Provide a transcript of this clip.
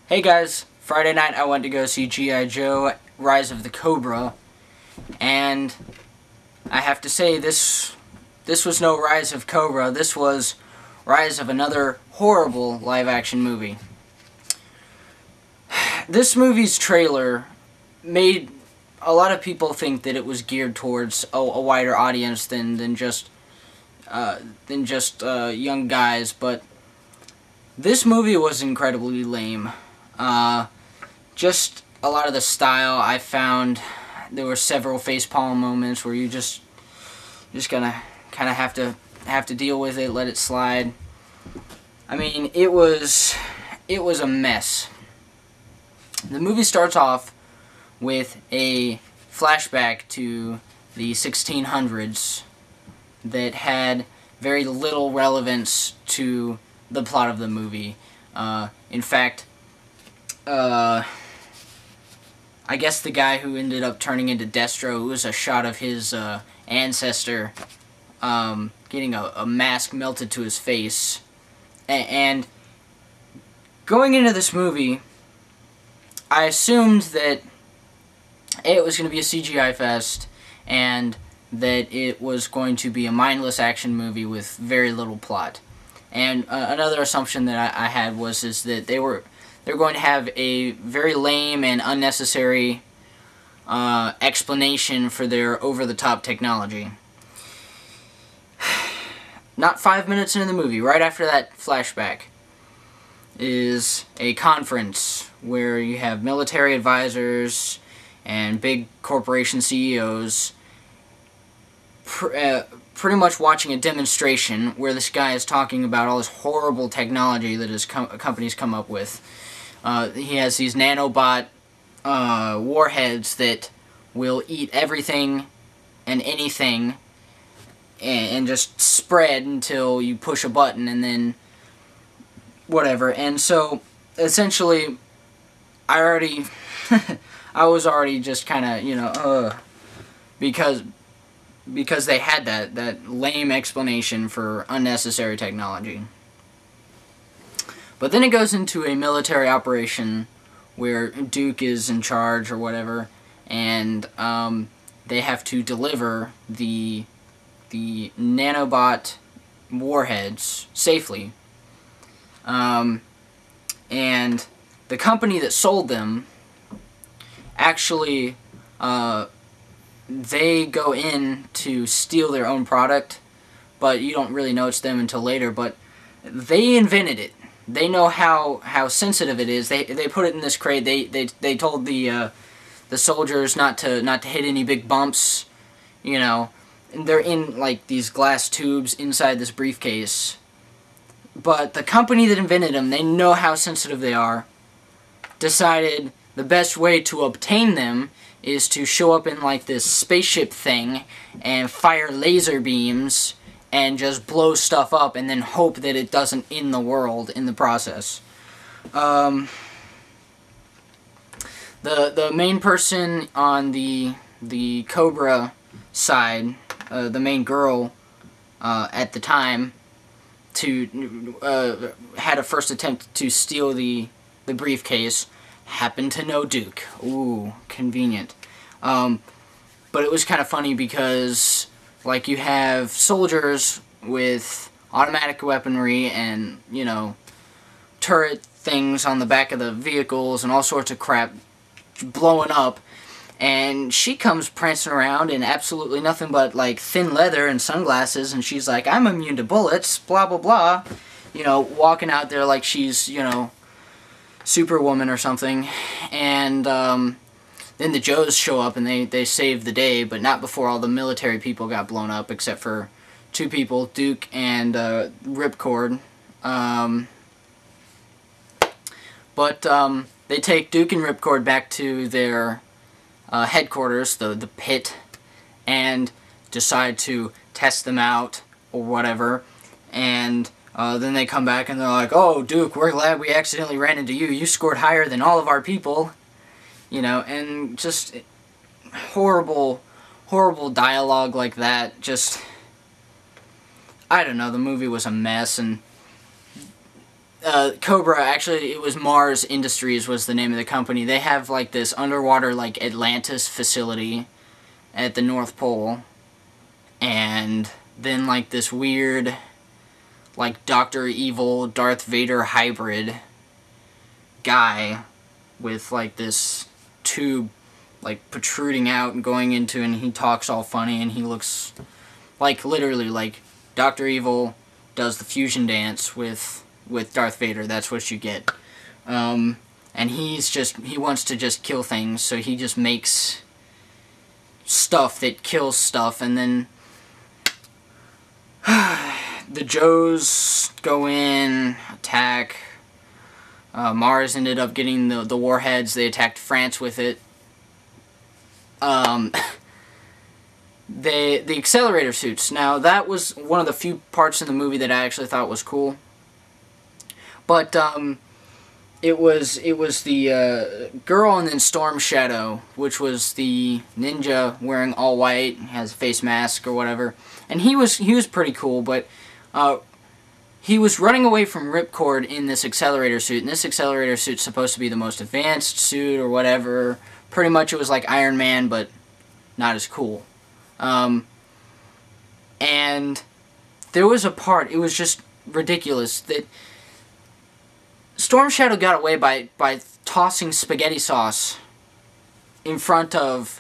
Hey guys, Friday night I went to go see G.I. Joe Rise of the Cobra, and I have to say this was no Rise of Cobra, this was Rise of another horrible live-action movie. This movie's trailer made a lot of people think that it was geared towards a wider audience than just young guys, but this movie was incredibly lame. Just a lot of the style I found. There were several facepalm moments where you just gonna kind of have to deal with it, let it slide. I mean, it was a mess. The movie starts off with a flashback to the 1600s that had very little relevance to the plot of the movie. In fact, I guess the guy who ended up turning into Destro, it was a shot of his ancestor getting a mask melted to his face. And going into this movie, I assumed that it was going to be a CGI fest and that it was going to be a mindless action movie with very little plot. And another assumption that I had was that they're going to have a very lame and unnecessary explanation for their over-the-top technology. Not 5 minutes into the movie, right after that flashback, is a conference where you have military advisors and big corporation CEOs pretty much watching a demonstration where this guy is talking about all this horrible technology that his company's come up with. He has these nanobot warheads that will eat everything and anything and just spread until you push a button and then whatever. And so essentially I was already just kind of, because they had that lame explanation for unnecessary technology. But then it goes into a military operation where Duke is in charge or whatever, and they have to deliver the nanobot warheads safely. And the company that sold them actually they go in to steal their own product, but you don't really know it's them until later. But they invented it. They know how sensitive it is. They put it in this crate. They told the soldiers not to hit any big bumps, you know. And they're in like these glass tubes inside this briefcase. But the company that invented them, they know how sensitive they are. Decided the best way to obtain them is to show up in like this spaceship thing and fire laser beams and just blow stuff up and then hope that it doesn't end the world in the process. The main person on the Cobra side, the main girl at the time, had a first attempt to steal the briefcase, happened to know Duke. Ooh, convenient. But it was kind of funny because, like, you have soldiers with automatic weaponry and, you know, turret things on the back of the vehicles and all sorts of crap blowing up, and she comes prancing around in absolutely nothing but, like, thin leather and sunglasses, and she's like, I'm immune to bullets, blah, blah, blah. You know, walking out there like she's, you know, Superwoman or something. And then the Joes show up and they save the day, but not before all the military people got blown up, except for two people, Duke and Ripcord. They take Duke and Ripcord back to their headquarters, the pit, and decide to test them out or whatever. And then they come back and they're like, oh, Duke, we're glad we accidentally ran into you. You scored higher than all of our people. You know, and just horrible, horrible dialogue like that. Just, I don't know, the movie was a mess. And Cobra, actually, it was Mars Industries was the name of the company. They have, like, this underwater, like, Atlantis facility at the North Pole. And then, like, this weird, like, Dr. Evil, Darth Vader hybrid guy with, like, this tube, like, protruding out and going into, and he talks all funny, and he looks, like, literally, like, Dr. Evil does the fusion dance with Darth Vader. That's what you get. And he wants to just kill things, so he just makes stuff that kills stuff, and then the Joes go in, attack. Mars ended up getting the warheads. They attacked France with it. The accelerator suits. Now, that was one of the few parts in the movie that I actually thought was cool. But it was the girl and then Storm Shadow, which was the ninja wearing all white, has a face mask or whatever, and he was pretty cool. But he was running away from Ripcord in this accelerator suit, and this accelerator suit's supposed to be the most advanced suit or whatever. Pretty much it was like Iron Man, but not as cool. And there was a part, it was just ridiculous, that Storm Shadow got away by tossing spaghetti sauce in front of